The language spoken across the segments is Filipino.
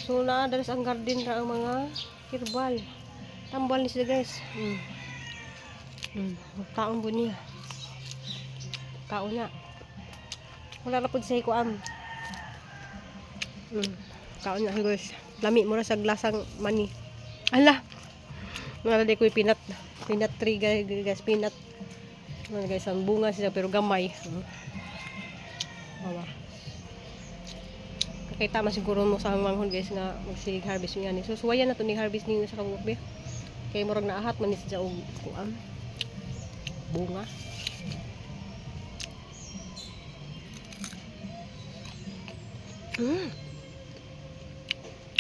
So naa diri ang garden ra ang mga kirbal. Tambal ni sila guys. Taon po niya. Taon na. Wala na po sa hikuan. Taon na guys. Lami mo ra sa glasang mani. Ala. Wala di ko pinat. Pinat tree guys. Pinat. Wala guys ang bunga sila pero gamay. Awa. Kakita man siguro mo sa manghon guys nga magsig harvest niya ni. So suwayan na to ni harvest ni sa kabukbe. Kay murag naahat man ni sa og kuan. Bunga.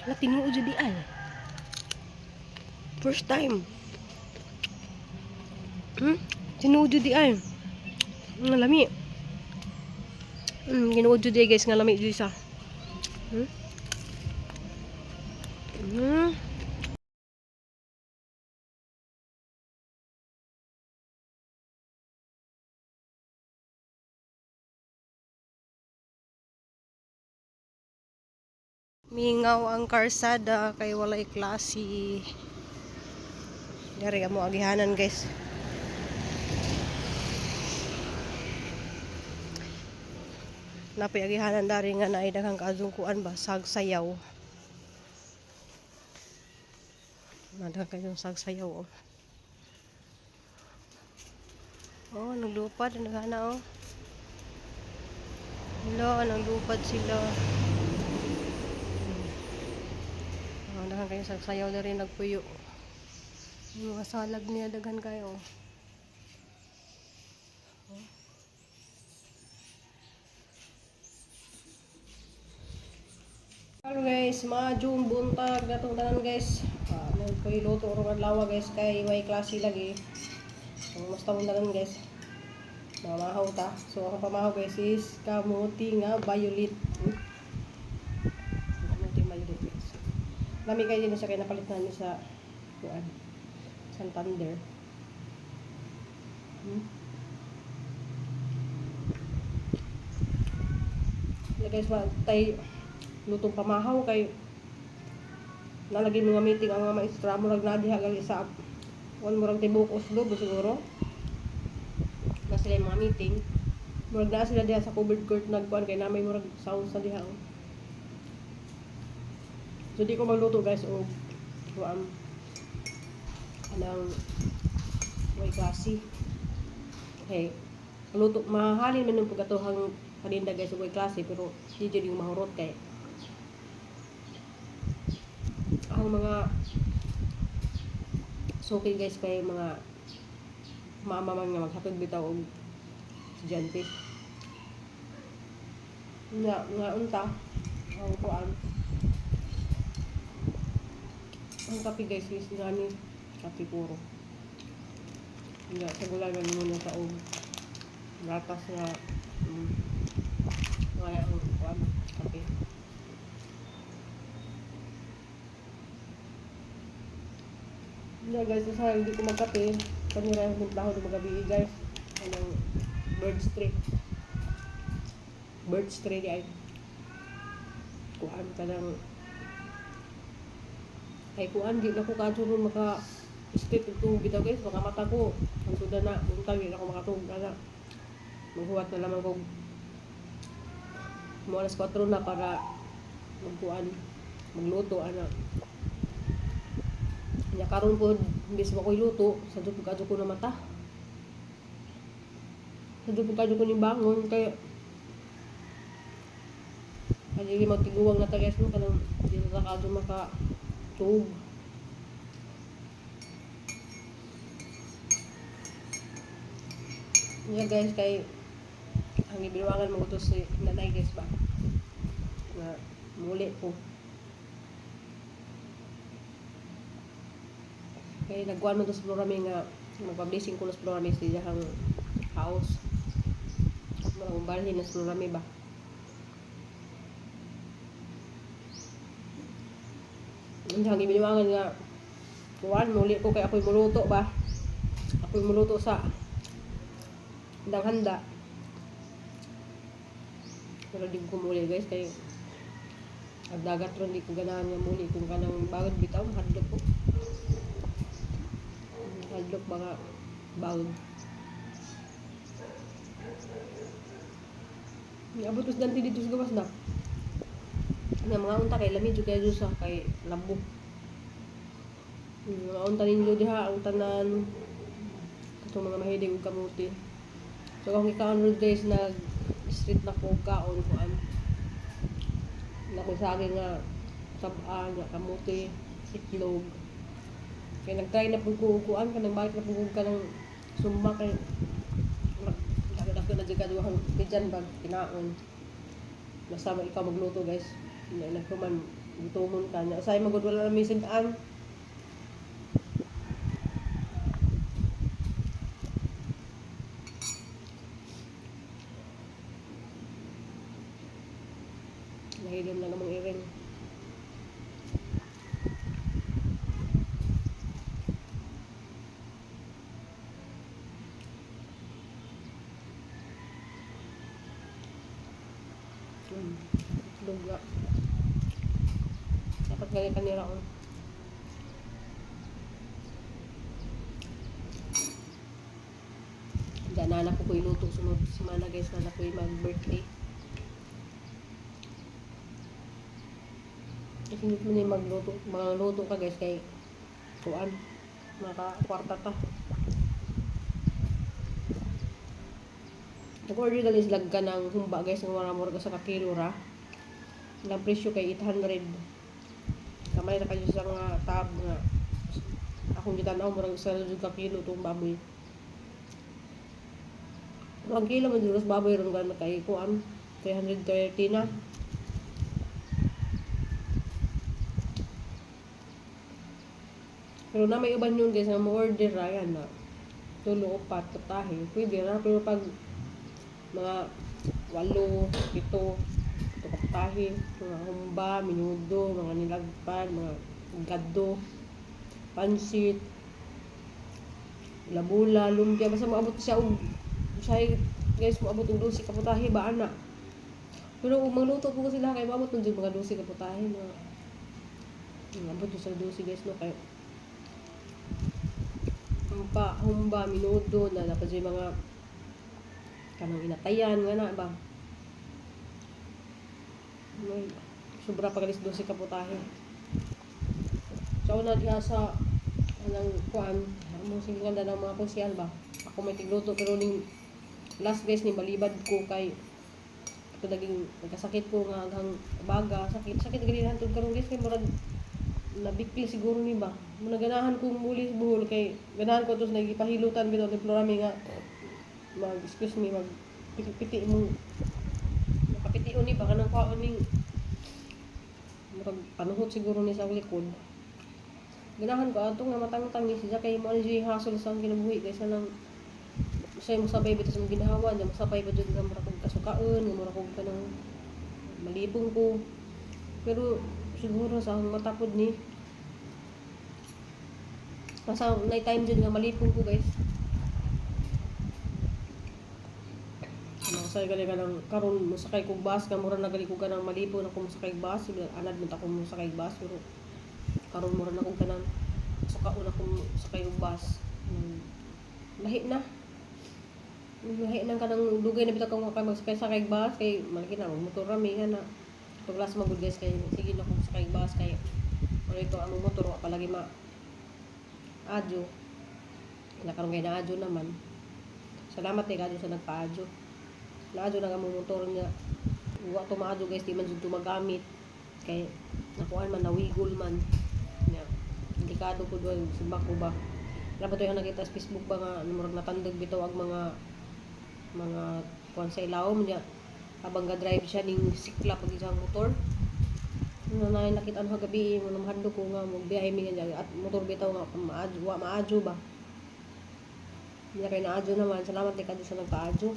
Ala tinuod jud di ay. First time. Tinuod jud di ay. Nga lami. Ginuod jud di guys nga lami jud sa. Mingaw ang karsada kay walay klase. Dari mo agihanan guys. Napay agihanan dari nga naay daghang kaadungkuan ba sagsayaw. Nadaghang kayong sagsayaw oh. Oh, naglupad naghana oh. Hello, naglupad sila. Daghan kayo sagsayaw na rin nagpuyo. Yung mga salag niya daghan kayo. Hello guys, June buntag natong tanan guys. Nagpuyo luto ron adlaw guys kay way klase lagi. Mas tawon tanan guys. Mamahaw ta. So ang pamahaw guys is kamuti nga violet. Lami kayo din sa kaya napalit namin sa kuan Santander. Guys, tay lutong pamahaw kay nalagi mga meeting ang mga maestra murag na diha gali sa wan murag tibok Oslo siguro. Kasi sila mga meeting murag na sila diha sa covered court nagkuan kay namay murag sound sa diha. So di ko magluto guys o anang way klase. Okay. Luto mahalin man ng pagkatuhang paninda guys way klase pero di jud yung mahurot kay ang mga suki guys kay mga mama man nga maghatod bitaw og estudyante. Nga unta ang kuan ang kape guys is gani kape puro. Nga sa gulagan mo na sa og gatas nga nga ang kuan kape. Nga guys sa hindi ko magkape kanira yung timplaho ng magabi guys. Anong bird stray di ay kuan kanang ay kuan di na ko kadto maka straight ito bitaw guys baka mata ko ang suda na buntag di na ako makatug ana maghuwat na lamang kog mo alas 4 na para magkuan magluto ana nya karon po imbis mo ko'y luto sa dupog kadto ko na mata sa dupog kadto ko ni bangon kay hindi magtiguwang na ta guys mo kanang di na kadto maka tug. Yeah guys kay ang ibiluwangan mo utos si nanay guys ba na muli po kay nagkuhan mo to sa Florami nga magpa-blessing ko na sa Florami sa diyahang house marang balhin na sa Florami ba ang ibiluwangan nga kuhan muli ko kay ako'y muluto ba ako'y muluto sa handa pero di ko muli guys kay Ang dagat ron di ko ganahan nga muli kung kanang bawod bitaw hadlok ko. Hadlok mga bawod. Abot us danti dito sa gawas na. Nga mga unta kay lami jud kay sa kay labo. Mga unta ninyo diha ang tanan katong mga mahilig og kamuti. So kung ikaon days nag street na ko kaon ko an. Na ko sa akin nga sab-an nga kamuti, itlog. Kaya nag-try na pud ko kuan kanang balik na pud ka ng summa kay dako na jud duhang tijan bag kinaon. Basta ikaw magluto guys. Nagkuman gutomon ka na. Say magud wala na misid-an. Nahilom na namang iring. Lugla. Dapat gali kanira ko. Diyan na anak ko iluto sunod semana guys na anak ko mag-birthday. Kasi hindi mo na magluto. Magluto ka guys kay kuan. Naka-kwarta ta. Nag-order galis lagka ng humba guys ng mga murag sa kakilo ra. Ang presyo kay 800. Kamay na kayo sa mga tab nga akong gitanaw murag sa jud ka kilo tong baboy. Ang kilo man jud baboy ron gan kay kuan 330 na. Pero na may uban yun guys, na mo-order ra yan na tulo o pat katahe. Pwede na, pero pag mga 8, 7, ito katahe, mga humba, minudo, mga nilagpan, mga gado, pansit, labula, lumpia, basta maabot siya og say guys, maabot og 12 ka putahe ba ana. Pero kung magluto po sila kay maabot man jud mga 12 ka putahe na. Maabot sa 12 guys no kay humba, minudo na dapat yung mga kanang inatayan nga na ba may sobra pagalis 12 ka putahe. So na diha sa anang kuan mo singgan na ng mga konsyal ba ako may tigluto pero ning last guys ni balibad ko kay ito naging nagkasakit ko nga hanggang baga sakit gali hantod karon guys kay murag nabikli siguro ni ba muna ganahan kong muli buhol kay ganahan ko tos nagipahilutan bitaw ni Florami nga mag excuse me mag piti mo nakapiti ni baka nang kwaon ning murag panuhot siguro ni sa likod ganahan ko ato nga matangtang ni siya kay mo ani hasol sa kinabuhi kaysa nang say mo sabay bitaw sa ginahawa niya masapay ba jud nga murag kog kasukaon nga murag kog kanang malibong ko pero siguro sa matapod ni nasa night time dyan nga malipong ko guys masay gali ka ng karon musakay kong bus ka mura nagali ko ka ng malipong ako musakay bus anad mo ta ko musakay bus pero karon mura na kong kanang sukaon ako musakay kong bus lahi na kanang dugay na bitaw kang magsakay bus kay malaki na motor rami nga na paglas magud guys kay sige na kung sakay bus kay ano ito ang motor wa palagi ma adyo nakaroon kay na adyo naman salamat kay adyo sa nagpa-adyo na adyo na ang motor niya wa to maadyo guys di man jud magamit kay nakuan man nawigol man nya delikado ko doon subak ko ba dapat to yung nakita sa Facebook ba nga murag natandog bitaw ang mga kuan sa ilawom niya habang ga-drive siya ning sikla pag isang motor. Na nakita ano gabi mo namahadlo ko nga magbiyahe mi nga at motor bitaw nga maadyo ba. Niya kay naadyo naman. Salamat kay kadto sa nagpaadyo.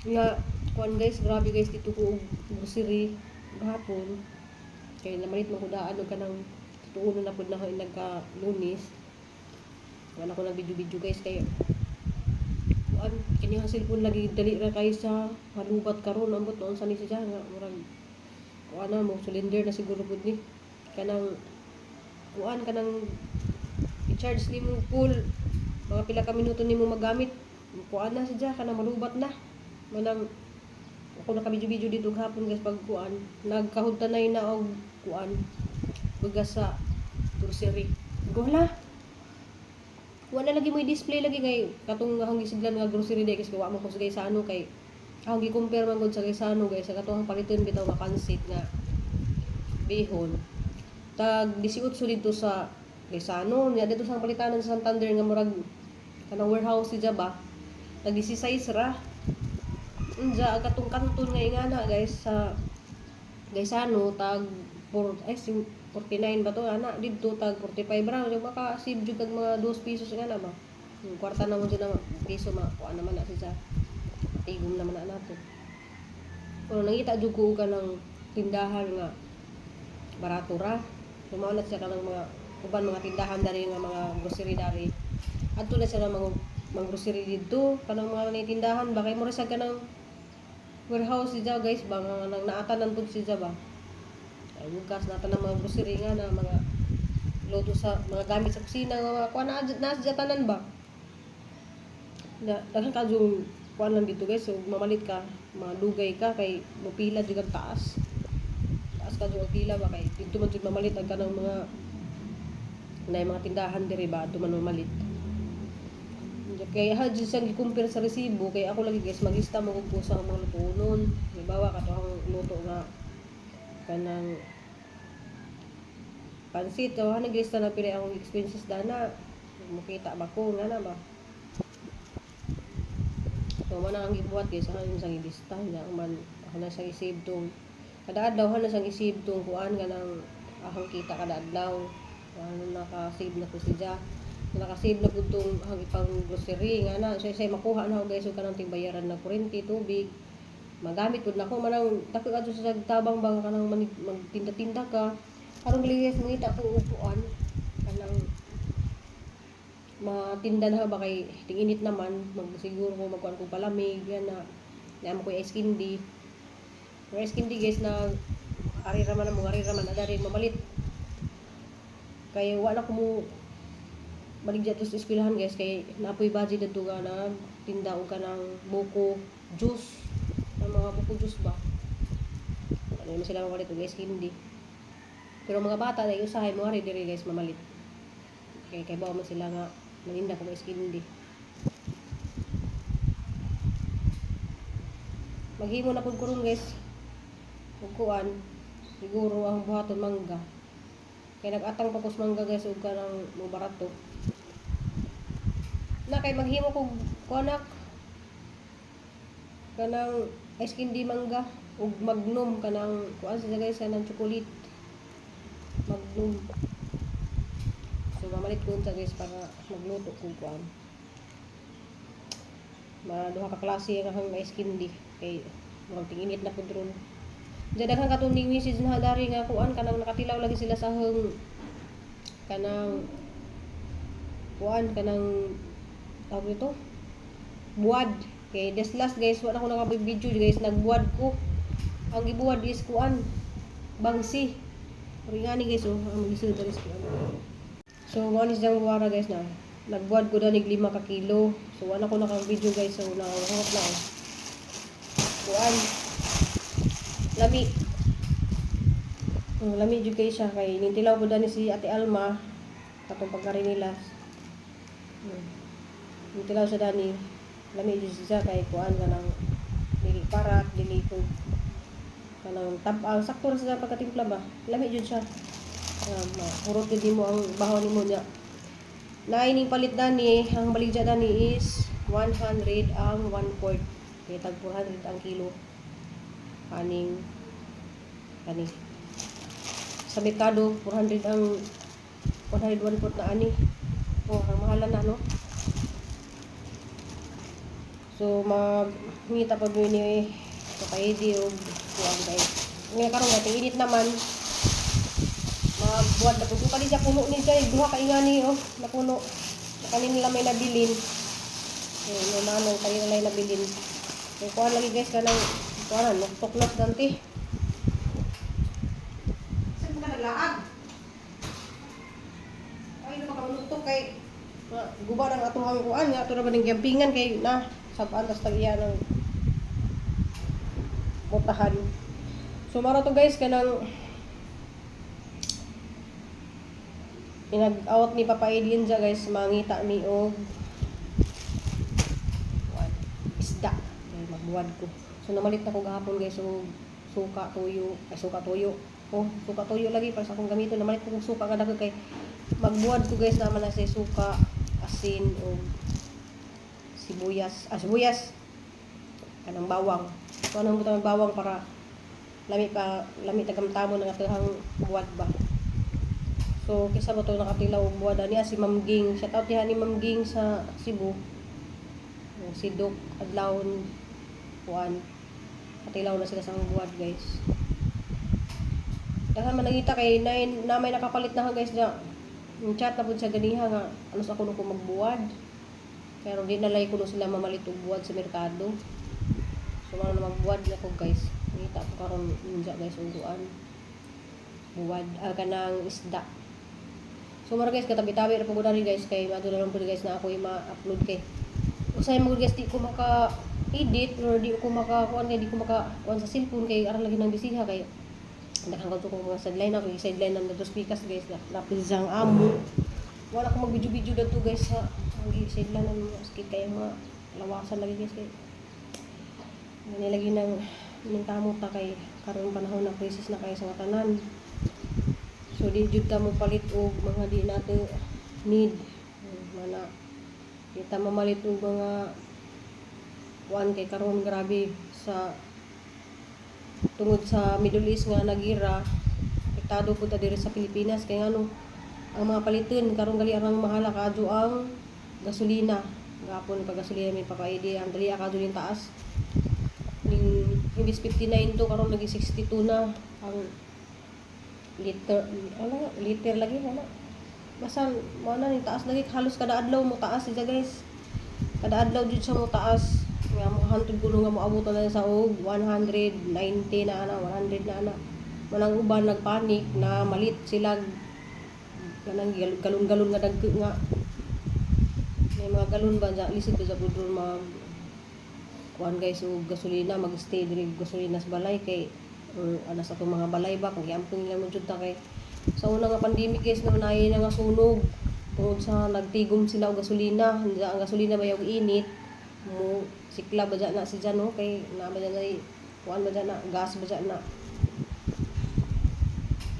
Nga kuan guys, grabe guys dito ko grocery gahapon. Kay namalit man ko daan og kanang tuon na pud na nagka Lunes. Wala ko nag-video guys kay kini ang cellphone lagi dali ra kay sa halubat karon ambot noon sa ni siya nga murag kuan mo cylinder na siguro pud ni kanang kuan kanang i-charge nimo full mga pila ka minuto nimo magamit kuan na siya kanang malubat na manang ako nakabidyo-bidyo dito gahapon guys pag kuan nagkahudtanay na og kuan bugas sa grocery gola wala lagi mo i-display lagi kay katong akong gisidlan nga grocery day kasi wa mo ko sa ano kay akong gi-compare man gud sa Gaisano guys sa katong paliton bitaw mapansit nga bihon tag 18 dito sa Gaisano niya dito sa palitanan sa Santander nga murag kanang warehouse si ba tag 16 ra unja katong kanton nga ingana guys sa Gaisano tag 49 ba to ana didto tag 45 ra yung maka save jud kag mga 2 pesos nga na ba yung kwarta na mo jud na piso kuan naman na siya tigom naman na nato pero nangita jud ko ka ng tindahan nga barato ra mao na siya kanang mga uban mga tindahan dari nga mga grocery dari adto na siya ng mga grocery didto kanang mga tindahan ba kay mo ra sa kanang warehouse siya guys ba nga nang naatanan pud siya ba ay bukas natin ng mga grocery nga na mga luto sa mga gamit sa kusina nga mga kuha na sa tanan ba na daghang ka yung kuha lang dito guys so mamalit ka malugay ka kay mapila jud ang taas ka yung pila ba kay dito man jud mamalit ang kanang mga mga tindahan diri ba ato man mamalit kay ha jud sang gi-compare sa resibo kay ako lagi guys magista mo ko sa mga lutunon halimbawa kato ang luto nga kanang pansit o nag-lista na pila akong expenses dana makita ba ko nga na ba so man ang gibuhat guys ako yung sang ilista na man ako na sang i-save tong kada adlaw na sang i-save tong kuan nga nang akong kita kada adlaw ano naka-save na ko siya naka-save na ko tong ang ipang grocery nga na say makuha na ako guys so kanang tingbayaran na kuryente tubig magamit pud nako manang dako adto sa tabang bang kanang magtinda-tinda ka aron ligas mangita ko upuan kanang matinda na ba kay ting-init naman magsiguro ko magkuan ko palamig yan na naamo ko ice candy pero ice candy guys na ari raman adari mamalit kay wala ko mo baligya to sa eskwelahan guys kay naapoy budget dito nga na tinda og kanang buko juice ang mga buko juice ba ano naman sila mamalit og ice candy pero mga bata na usahay mo ari diri guys mamalit kay bawa man sila nga maninda ko ice candy maghimo na pud kurong guys ug kuan siguro ang buhaton mangga kay nag-atang pagkos mangga guys ug kanang mo barato na kay maghimo ko kuanak kanang ice candy mangga ug magnum kanang kuan sa guys kanang chocolate magnum so mamalit ko sa guys para magluto ko kuan duha ka klase ang ice candy kay murag tinginit na pud ron daghan katong ning message na dari nga kuan kanang nakatilaw lagi sila sa hang kanang kuan kanang tawag ito buwad kay this last guys wala ko nakabig-video guys nagbuwad ko ang gibuwad is kuan bangsi ringani guys ang magisod dari sa so one is jang buwara guys na nagbuwad ko danig 5 ka kilo so wala ko nakabig-video guys so nakahot na kuan lami lami jud kay siya kay nintilaw ko dani si Ate Alma katong pagkari nila nintilaw sa dani lami jud siya kay kuan kanang dili parat dili ko kanang tab-ang sakto ra sa pagkatimpla ba lami jud siya urot jud nimo ang bahaw nimo nya naay ning palit dani ang baligya dani is 100 ang 1/4 kay tag 400 ang kilo kaning kani sa merkado 400 ang 101 na ani ang mahalan na no so mangita pa mo ni kapaydi o kuang guys ngayon karon natin init naman magbuhat na pud kali siya puno ni siya duha ka ingani napuno kanin nila may nabilin nanong kayo nila nabilin kuan lagi guys kanang kuan tuklas danti naglaag. Ay na makamunutok kay guba ng atong hangkuan nga ato ra ba ning campingan kay na sabaan tas tagya ng botahan. So mara to guys kanang pinag-out ni Papa Edwin dyan guys, mangita ni og isda. Ay, magbuwad ko. So namalit na ko gahapon guys, so suka tuyo. Oh, suka tuyo lagi para sa akong gamito. Namalit ko kung suka nga kay magbuwad ko guys naman na sa suka, asin o sibuyas. Sibuyas. Kanang bawang. So anong butang bawang para lami tagamtamo ng atahang buwad ba. So, kisa ba ito nakatilaw buwada niya si Ma'am Ging. Shout out niya ni Ma'am Ging sa Cebu. Si Doc Adlawon Juan. Katilaw na sila sa buwad guys. Dahan man nangita kay na may nakapalit na guys na yung chat na po siya ganiha nga ano sa kuno ko magbuwad. Pero di nalay ko sila mamalit og buwad sa merkado. So, ano na magbuwad na ko guys. Nangita ko karon ninja guys uguan. Buwad kanang isda. So mara guys katabi-tabi ra pud ani guys kay madto na lang pud guys na ako i-upload kay. Usay mo guys di ko maka-edit or di ko maka-kuan kay di ko maka-kuan sa cellphone kay aral lagi nang bisiha kay daghang ko mga sideline ako sideline nang dito speakers guys na pisang amo. Wala ko mag-video dito guys sa ang sideline ng skit kay mga lawasan lagi guys kay. Nilagi ng tamo ta kay karon panahon na crisis na kay sa tanan. So di jud ta mo palit og mga di nato need mana kita mamalit og mga kuan kay karon grabe sa tungod sa Middle East nga nagira apektado pud ta diri sa Pilipinas kay ngano ang mga paliton karon gali arang mahala kadto ang gasolina gapon pag gasolina may papaidi ang dali kadto din taas ning imbis 59 to karon lagi 62 na ang liter lagi wala basta mo na ning taas lagi halos kada adlaw mo taas siya guys kada adlaw jud siya mo taas nga mo hantod kuno nga moabot na sa og 190 na ana 100 na ana manang uban nagpanik na malit sila kanang galon-galon nga dagko nga may mga galon ba ja lisod ba sa budron kuan guys og gasolina mag-stay diri gasolina sa balay kay ana sa itong mga balay ba kung giamping nila mo jud ta kay sa una nga pandemic guys na unahin na nga sunog tungod sa nagtigom sila og gasolina ang gasolina ba yung init mo sikla ba dyan na si dyan no kay na ba dyan na kuan ba dyan na gas ba dyan na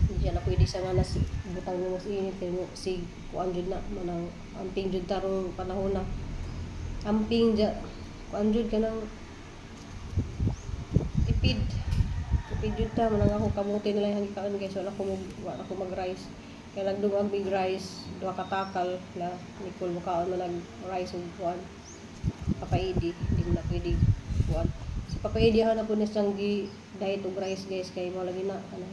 hindi dyan na pwede sa nga na si butang mo si init kay mo si kuan jud na manang amping jud tarong panahon na amping dyan kuan jud ka ng tipid jud ta man ako kamuti nila yung hangkaan guys wala ko mag-rice kaya nagdungag big rice duha ka takal na Nicole mukaon man nag-rice ug kuan papaidi hindi mo na pwede kuan si papaidi ha na po na siyang diet og rice guys kay mo lagi na ano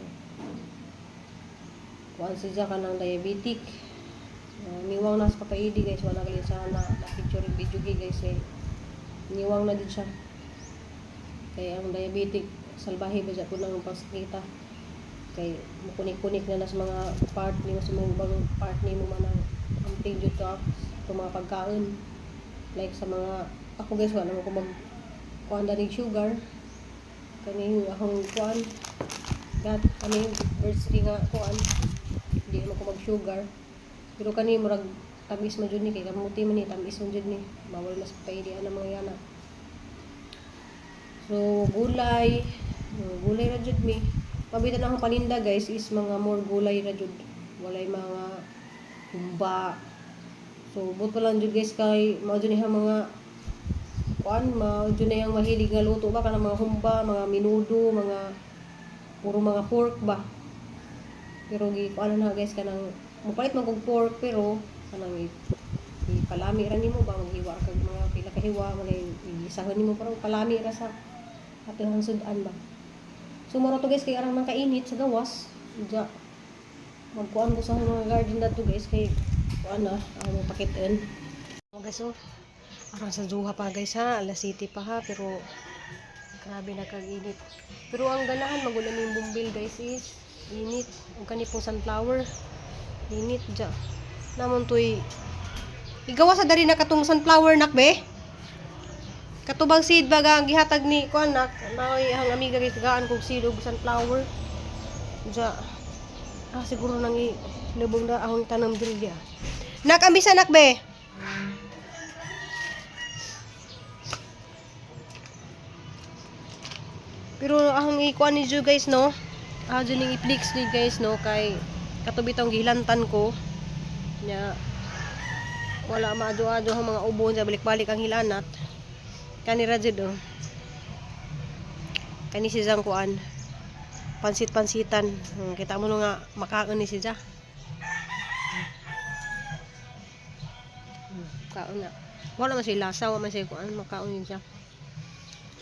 kuan siya ka ng diabetic niwang na sa papaidi guys wala gali sa na picture video guys eh niwang na din siya kaya ang diabetic salbahe ba dyan po nang paskita kay mukunik-kunik na sa mga part ni mo sa mga ibang part ni mo man ang amping dito itong mga pagkain like sa mga ako guys wala mo ko mag kuhan danig sugar kaning akong kuhan kaning birthday nga kuhan hindi mo ko mag sugar pero kaning murag tamis man jud ni kay kamuti man ni tamis man jud ni bawal mas paidian ang mga yana. So gulay ra jud mi pabitan akong paninda guys is mga more gulay ra jud walay mga humba so but pa lang jud guys kay mao jud niha mga kuan mao jud na yang mahilig nga luto ba kanang mga humba mga minudo mga puro mga pork ba pero gi kuan na guys kanang mupalit man kog pork pero kanang ipalami ra nimo ba maghiwa kag mga pila ka hiwa man isahon nimo para palami ra sa atong sudan ba. So moro to guys kay arang man kainit sa gawas. Diya magkuan ko sa mga garden dato guys kay kuan na ang pakitin. Guys oh. Arang sa duha pa guys ha, alas 7 pa ha pero grabe na kag init. Pero ang ganahan magulan ning bumbil guys is Init. Ang kani pong sunflower. Init dya. Namon to'y igawa sa dari na katong sunflower nak be. Katubang seed baga ang gihatag ni ko anak. Naoy ang amiga guys gaan kog seed og sunflower. Dya. Siguro nang ilubong na akong tanam diri dia. Nak ambisa nak be. Pero ang ikuan ni Jo guys no. Dyan yung i-flix ni guys no kay katubitang gihilantan ko. Nya wala maadyo-adyo ang mga ubon sa balik-balik ang hilanat. Kani ra jud oh. Kani si Zang kuan. Pansit-pansitan. Kita mo no nga makaon ni siya. Kaon na. Wala man siya lasa, wala man siya kuan makaon ni siya.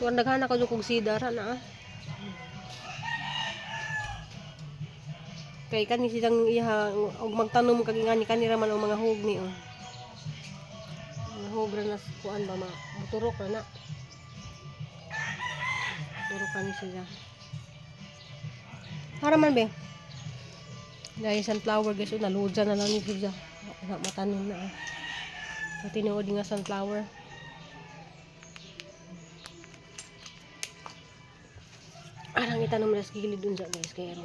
So ang daghan ako kog sidara na. Kay kani silang iya og magtanom kag ingani kanira man ang mga hug ni oh. Mga hug ra na kuan ba moturok na. Turok kani siya. Para man be. Guys, sunflower guys, naluja na lang ni siya. Matanom na. Tinuod nga sunflower. Arang itanong mo na sa gilid dun siya guys. Kaya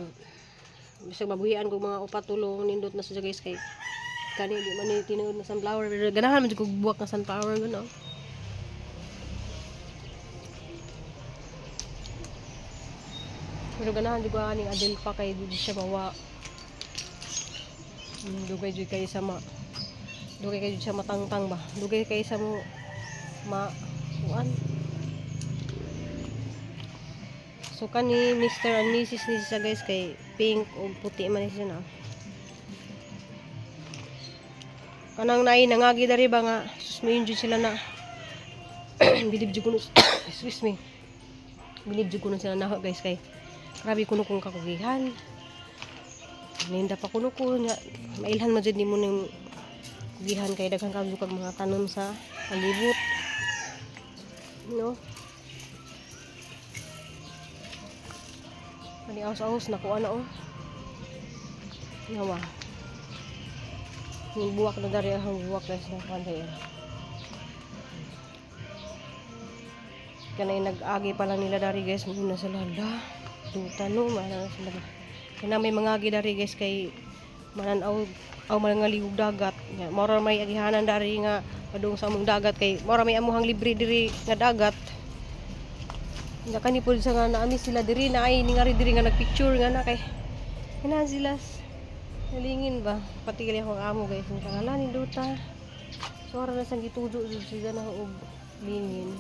bisag mabuhian ko mga upatulong nindot na siya guys. Kay kani di man ni tinuod na sunflower. Pero ganahan man kog buwak na sunflower gano. Pero ganahan di ko aning adel pa kay di siya mawa. Dugay jud kay sa dugay kay siya matangtang ba. Dugay kay sa mo kuan. So kani Mr. and Mrs. ni siya guys kay pink o puti man siya na. Kanang nai nangagi dari ba nga susmayon jud sila na. Bilib jud kuno. Excuse me. Bilib jud kuno sila na guys kay grabe kuno kung kakugihan. Ninda pa kuno ko nya mailhan man jud nimo ning kugihan kay daghang kag mga tanom sa palibot. No? Mani aus-aus na kuha na oh. Nawa. Yung buwak na dari ang buwak guys na kanday. Kanay nag-agi pa lang nila dari guys. Muna sila la. Duta no. Mana sila. Kaya may mga agi dari guys kay mananaw mga liwag dagat. Mora may agihanan dari nga padung sa among dagat kay mora may amuhang libre diri nga dagat. Nga kani po sa nga naami sila diri na ay ningari diri nga nagpicture nga na kay kana sila nalingin ba pati gali akong amo guys ang pangalan ni Duta so ara na sang gitudo jud sila na og lingin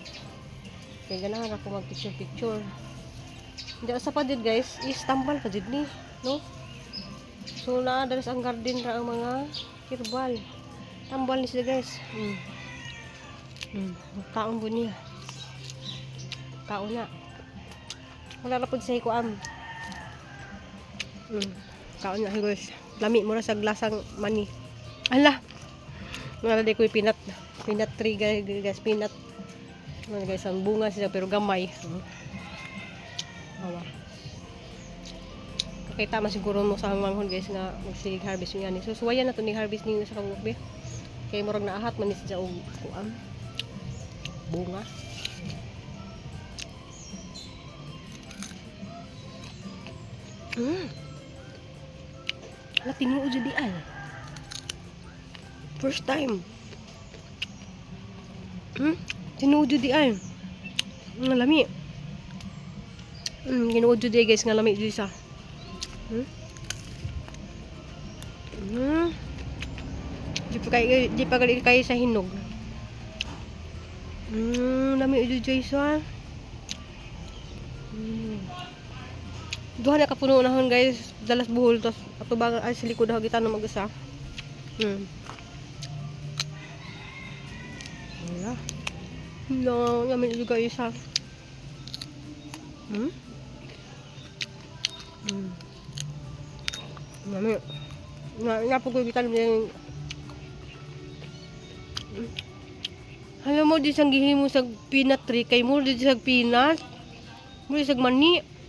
kay ganahan ako mag picture hindi sa padid guys is tambal pa jud ni no so naa dara ang garden ra ang mga kirbal tambal ni sila guys taon po niya taon na wala na po siya ikuan kaon na guys lami mura sa glasang mani ala wala di ko pinat tree guys pinat mga guys ang bunga siya pero gamay awa kakita man siguro mo sa hangmanghon guys nga magsig harvest niya ni so suwayan na to ni harvest ni sa kagukbe kay murag naahat man ni siya og kuan bunga Tinuod jud di ay. First time. Tinuod jud di ay. Nga lami. Ginuod jud di guys nga lami jud sa. Di pa kay sa hinog. Lami jud sa. Duha na kapuno nahon guys, dalas buhol tos ato ba ay sa likod ha gitan mag-usa. Wala. No, yamin juga isa. Yami. Na po ko gitan ng Hala mo di sang gihimo sa peanut tree kay mo di sa peanut. Mo di sa mani.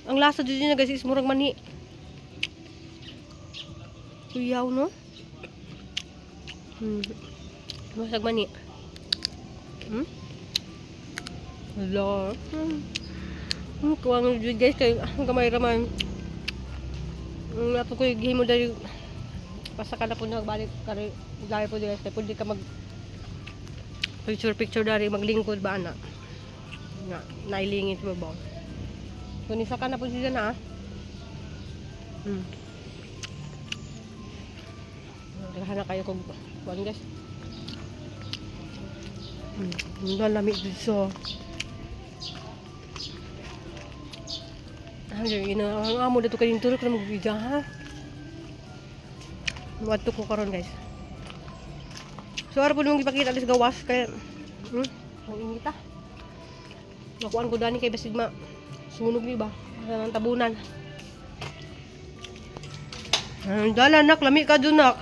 Ang lasa dito niya guys is murag mani. Kuyaw no? Masag mani. Hello. Kuwang jud guys kay ang gamay raman. Ato ko gihimo dali pasaka na po nagbalik kare dali po guys kay pwede ka mag picture dari maglingkod ba ana. Na nailingit mo ba? So ni saka na po siya na. Daghan na kayo kog kuan guys. Ang lamig dito. Ang amo dito kayong turok na magbida ha. Muadto ko karon guys. So ara po nung ipakita alis gawas kay ang init ah. Nakuan ko dani kay basig ma sunog ni ba ang tabunan. Ang dala nak lami ka dun nak.